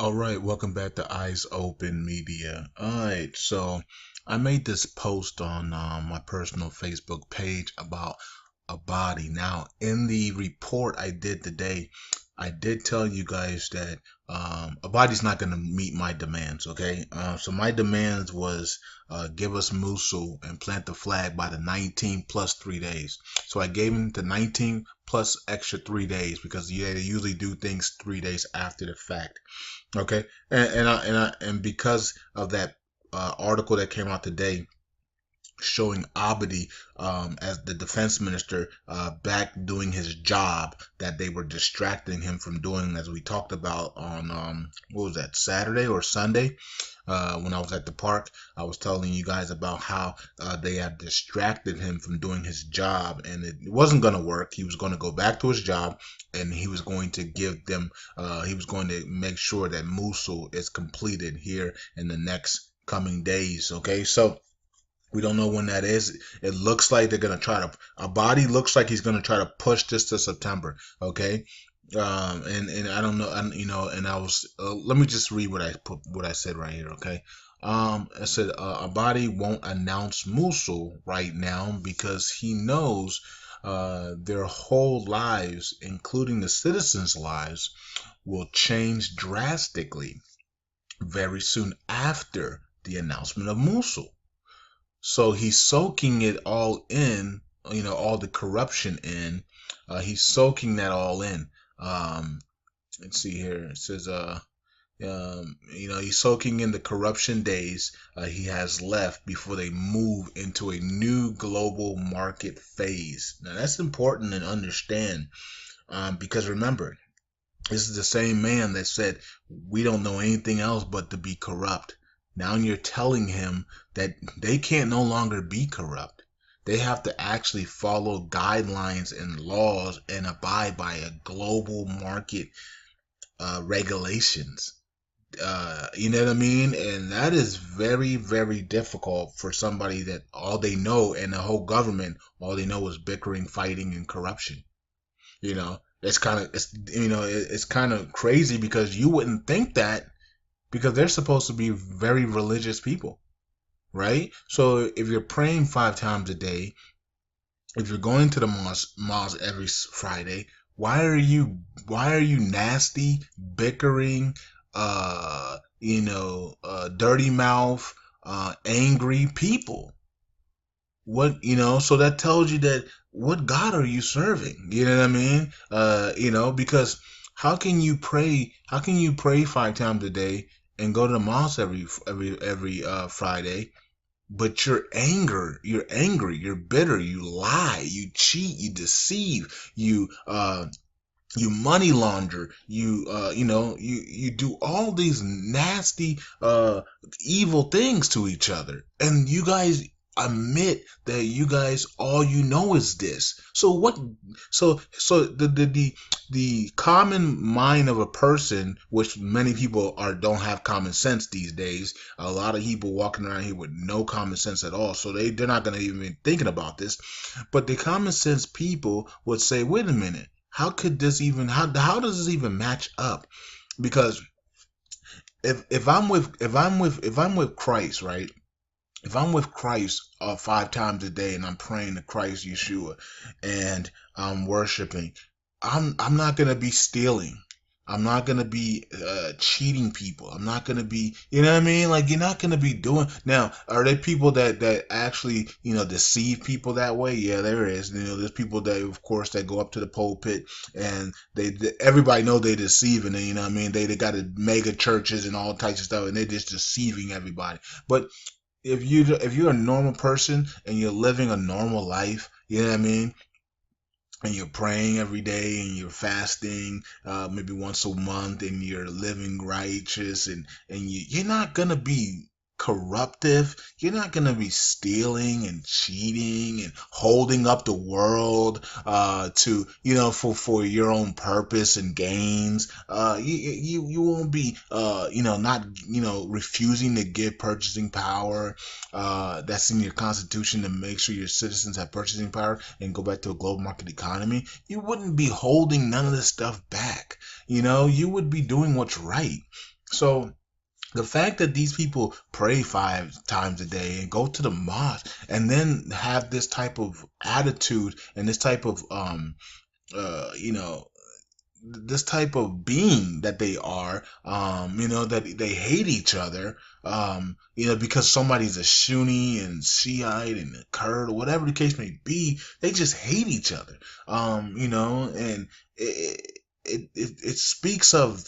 All right, welcome back to Eyes Open Media. All right, so I made this post on my personal Facebook page about Abadi. Now, in the report I did today, I did tell you guys that Abadi's not going to meet my demands. Okay, so my demands was give us Mosul and plant the flag by the 19 plus 3 days. So I gave him the 19 plus extra 3 days because they usually do things 3 days after the fact. Okay, and because of that article that came out today showing Abadi as the defense minister back doing his job that they were distracting him from doing, as we talked about on what was that, Saturday or Sunday, when I was at the park. I was telling you guys about how they had distracted him from doing his job, and it wasn't going to work. He was going to go back to his job, and he was going to give them he was going to make sure that Mosul is completed here in the next coming days. Okay, so we don't know when that is. It looks like they're gonna try to. Abadi looks like he's gonna try to push this to September. Okay, and I don't know. And and I was. Let me just read what I said right here. Okay, I said Abadi won't announce Mosul right now because he knows their whole lives, including the citizens' lives, will change drastically very soon after the announcement of Mosul. So he's soaking it all in, all the corruption in. He's soaking that all in. Let's see here. It says, he's soaking in the corruption days he has left before they move into a new global market phase. Now that's important to understand because remember, this is the same man that said, we don't know anything else but to be corrupt. Now you're telling him that they can't no longer be corrupt. They have to actually follow guidelines and laws and abide by a global market regulations. You know what I mean? And that is very, very difficult for somebody that all they know and the whole government, all they know is bickering, fighting, and corruption. It's kind of crazy because you wouldn't think that because they're supposed to be very religious people, right? So if you're praying 5 times a day, if you're going to the mosque every Friday, why are you nasty, bickering, dirty mouth, angry people? So that tells you that what God are you serving? You know what I mean? Because how can you pray 5 times a day and go to the mosque every Friday, but you're angry, you're bitter, you lie, you cheat, you deceive, you money launder, you do all these nasty evil things to each other, and you guys admit that you guys all you know is this. So what? So the common mind of a person, which many people are don't have common sense these days. A lot of people walking around here with no common sense at all, so they're not gonna even be thinking about this. But the common sense people would say, wait a minute, how does this even match up? Because if I'm with Christ, right? If I'm with Christ 5 times a day and I'm praying to Christ Yeshua and I'm worshiping, I'm not gonna be stealing. I'm not gonna be cheating people. I'm not gonna be, you know what I mean? Like you're not gonna be doing. Now, are there people that actually deceive people that way? Yeah, there is. There's people that, of course, that go up to the pulpit and everybody know they deceiving. And you know what I mean? They got mega churches and all types of stuff, and they're just deceiving everybody. But if you're a normal person and you're living a normal life, you know what I mean, and you're praying every day and you're fasting maybe once a month and you're living righteous and you're not gonna be corruptive. You're not gonna be stealing and cheating and holding up the world to for your own purpose and gains. You won't be not refusing to give purchasing power that's in your constitution to make sure your citizens have purchasing power and go back to a global market economy. You wouldn't be holding none of this stuff back. You would be doing what's right. So the fact that these people pray 5 times a day and go to the mosque and then have this type of attitude and this type of you know, this type of being that they are, you know, that they hate each other, you know, because somebody's a Sunni and Shiite and a Kurd or whatever the case may be, they just hate each other, you know, and it speaks of,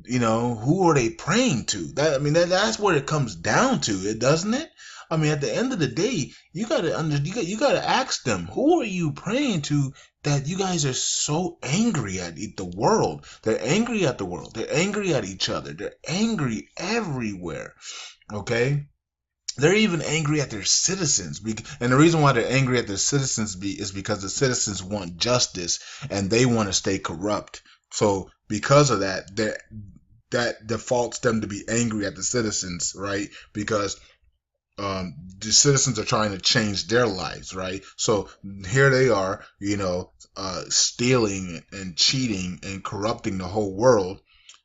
you know, who are they praying to? That, I mean, that's what it comes down to, it doesn't it? I mean, at the end of the day, you gotta ask them, who are you praying to that you guys are so angry at the world? They're angry at the world. They're angry at each other. They're angry everywhere. Okay? They're even angry at their citizens, and the reason why they're angry at their citizens is because the citizens want justice and they want to stay corrupt. So because of that, that defaults them to be angry at the citizens, right? Because the citizens are trying to change their lives, right? So here they are, you know, stealing and cheating and corrupting the whole world,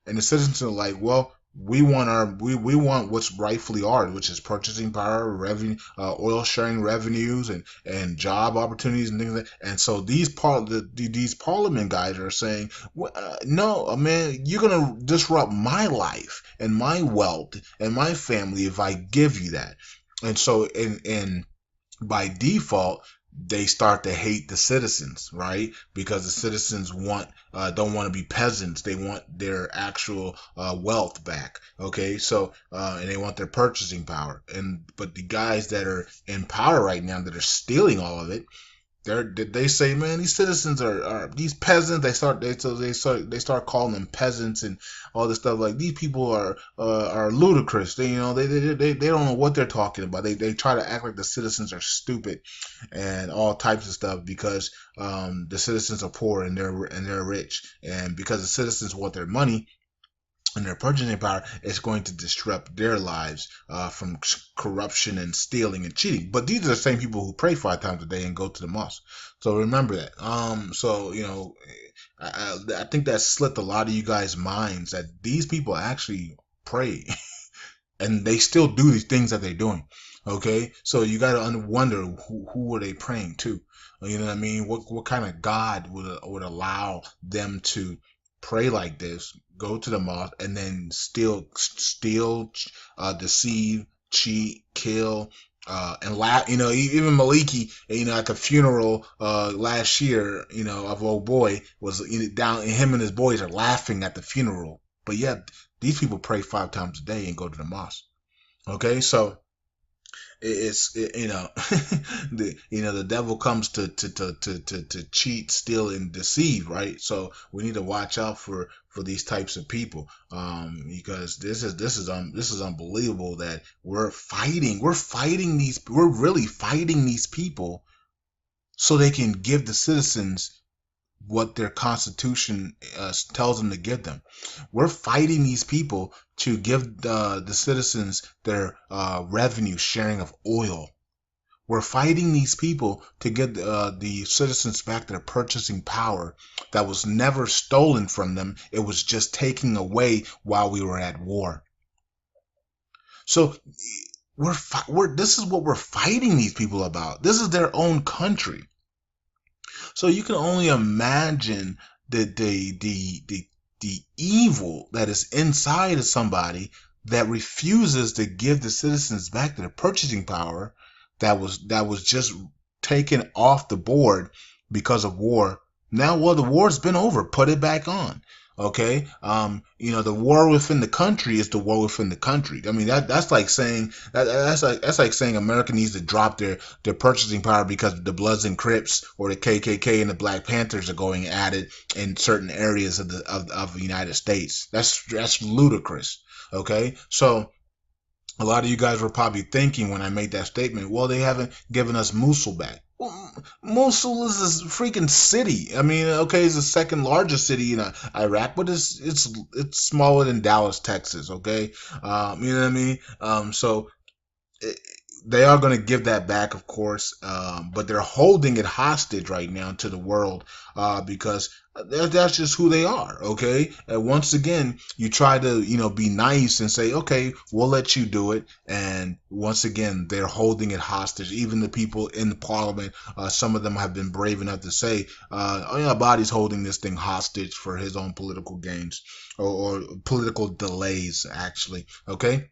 and the citizens are like, well, we want what's rightfully ours, which is purchasing power, revenue, oil sharing revenues, and job opportunities and things like that. And so these parliament guys are saying, no, man, you're gonna disrupt my life and my wealth and my family if I give you that. And so in by default, they start to hate the citizens, right? Because the citizens don't want to be peasants. They want their actual wealth back. Okay, so and they want their purchasing power. But the guys that are in power right now that are stealing all of it, they say, man, these citizens are these peasants. They start calling them peasants and all this stuff. Like, these people are ludicrous. They don't know what they're talking about. They try to act like the citizens are stupid and all types of stuff because the citizens are poor and they're rich, and because the citizens want their money and their purchasing power, is going to disrupt their lives from corruption and stealing and cheating. But these are the same people who pray 5 times a day and go to the mosque. So remember that. So you know, I think that slipped a lot of you guys' minds that these people actually pray and they still do these things that they're doing. Okay, so you got to wonder who are they praying to? You know what I mean? What kind of God would allow them to pray like this, go to the mosque, and then steal, deceive, cheat, kill, and laugh. You know, even Maliki, you know, at the funeral last year, you know, of old boy was down, and him and his boys are laughing at the funeral. But yet, these people pray 5 times a day and go to the mosque. Okay, so you know, the devil comes to cheat, steal, and deceive, right? So we need to watch out for these types of people, because this is unbelievable that we're really fighting these people so they can give the citizens what their constitution tells them to give them. We're fighting these people to give the citizens their revenue sharing of oil. We're fighting these people to get the citizens back their purchasing power that was never stolen from them. It was just taken away while we were at war. So this is what we're fighting these people about. This is their own country. So you can only imagine the evil that is inside of somebody that refuses to give the citizens back their purchasing power that was just taken off the board because of war. Now, well, the war's been over. Put it back on. Okay, you know, the war within the country is the war within the country. I mean, that's like saying that's like saying America needs to drop their purchasing power because the Bloods and Crips or the KKK and the Black Panthers are going at it in certain areas of the United States. That's ludicrous. Okay, so a lot of you guys were probably thinking when I made that statement, well, they haven't given us Mosul back. Well, Mosul is a freaking city. I mean, okay, it's the second largest city in Iraq, but it's smaller than Dallas, Texas. Okay, you know what I mean. So they are going to give that back, of course, but they're holding it hostage right now to the world because That's just who they are, okay? And once again, you try to, be nice and say, okay, we'll let you do it. And once again, they're holding it hostage. Even the people in the parliament, some of them have been brave enough to say, oh yeah, Abadi's holding this thing hostage for his own political gains or political delays, actually, okay?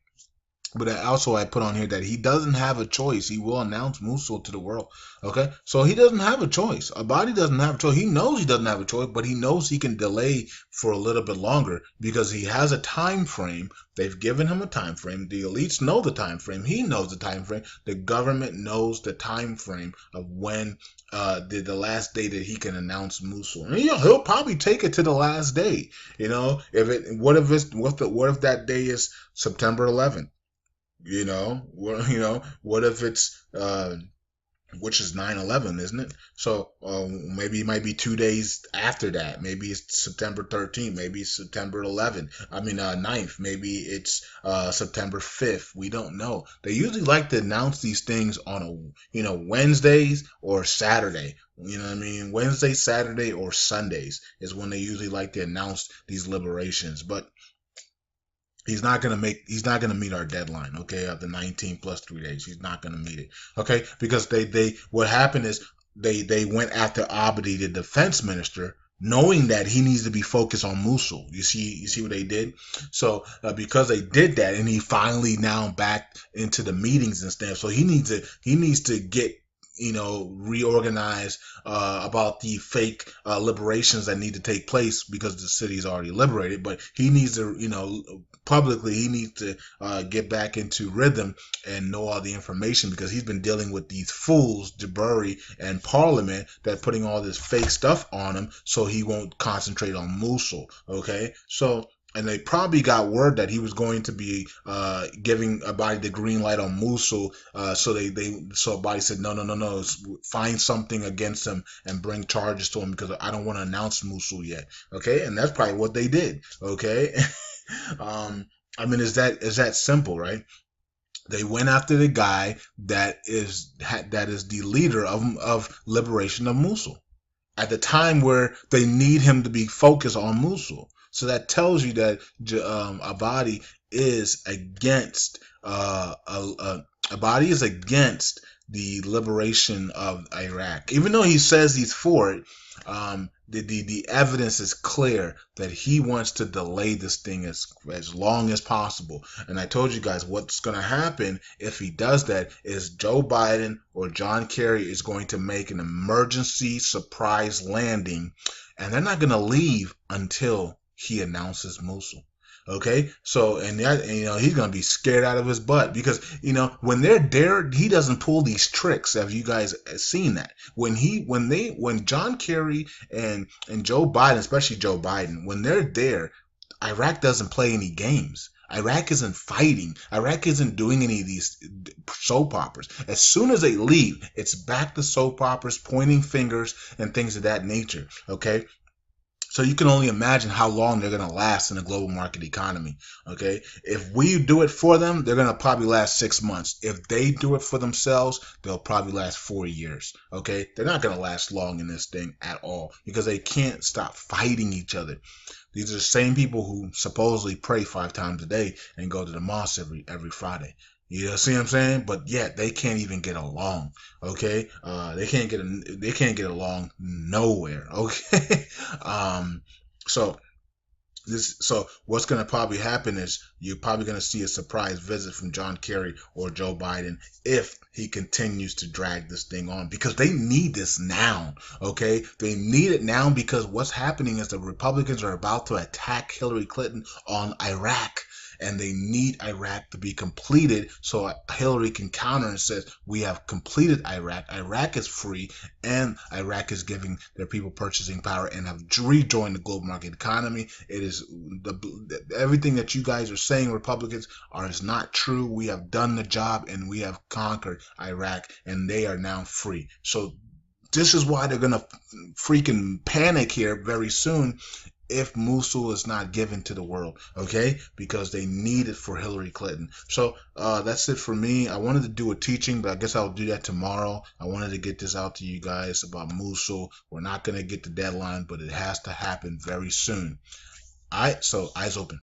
But also, I put on here that he doesn't have a choice. He will announce Mosul to the world. Okay, so he doesn't have a choice. Abadi doesn't have a choice. He knows he doesn't have a choice, but he knows he can delay for a little bit longer because he has a time frame. They've given him a time frame. The elites know the time frame. He knows the time frame. The government knows the time frame of when the last day that he can announce Mosul. And he'll probably take it to the last day. What if that day is September 11th? What if it's which is 9/11, isn't it? So maybe it might be 2 days after that. Maybe it's September 13th. Maybe it's September 11th. I mean 9th. Maybe it's September 5th. We don't know. They usually like to announce these things on Wednesdays or Saturday. You know what I mean? Wednesday, Saturday, or Sundays is when they usually like to announce these liberations. But he's not gonna meet our deadline, okay, of the 19 plus 3 days. He's not gonna meet it, okay, because what happened is they went after Abadi, the defense minister, knowing that he needs to be focused on Mosul. You see what they did. So because they did that, and he finally now back into the meetings and stuff. So he needs to get reorganize about the fake liberations that need to take place because the city is already liberated. But he needs to, publicly, he needs to get back into rhythm and know all the information because he's been dealing with these fools, Jabari and Parliament, that putting all this fake stuff on him so he won't concentrate on Mosul. Okay, so. And they probably got word that he was going to be giving Abadi the green light on Mosul. So Abadi said, no, find something against him and bring charges to him because I don't want to announce Mosul yet. Okay, and that's probably what they did. Okay, I mean, is that simple, right? They went after the guy that is the leader of liberation of Mosul at the time where they need him to be focused on Mosul. So that tells you that Abadi is against Abadi is against the liberation of Iraq. Even though he says he's for it, the evidence is clear that he wants to delay this thing as long as possible. And I told you guys what's going to happen if he does that is Joe Biden or John Kerry is going to make an emergency surprise landing, and they're not going to leave until he announces Mosul. Okay, so and he's gonna be scared out of his butt because when they're there, he doesn't pull these tricks. Have you guys seen that? When John Kerry and Joe Biden, especially Joe Biden, when they're there, Iraq doesn't play any games. Iraq isn't fighting. Iraq isn't doing any of these soap operas. As soon as they leave, it's back to soap operas, pointing fingers, and things of that nature. Okay. So you can only imagine how long they're going to last in a global market economy. Okay. If we do it for them, they're going to probably last 6 months. If they do it for themselves, they'll probably last 4 years. Okay. They're not going to last long in this thing at all because they can't stop fighting each other. These are the same people who supposedly pray 5 times a day and go to the mosque every Friday. You see what I'm saying? But yet they can't even get along. Okay, they can't get along nowhere. Okay, so what's going to probably happen is you're probably going to see a surprise visit from John Kerry or Joe Biden if he continues to drag this thing on because they need this now. Okay, they need it now because what's happening is the Republicans are about to attack Hillary Clinton on Iraq. And they need Iraq to be completed so Hillary can counter and says, we have completed Iraq. Iraq is free and Iraq is giving their people purchasing power and have rejoined the global market economy. It is everything that you guys are saying, Republicans, is not true. We have done the job and we have conquered Iraq and they are now free. So this is why they're going to freaking panic here very soon if Mosul is not given to the world, okay? Because they need it for Hillary Clinton. So that's it for me. I wanted to do a teaching, but I guess I'll do that tomorrow. I wanted to get this out to you guys about Mosul. We're not going to get the deadline, but it has to happen very soon. All right, so eyes open.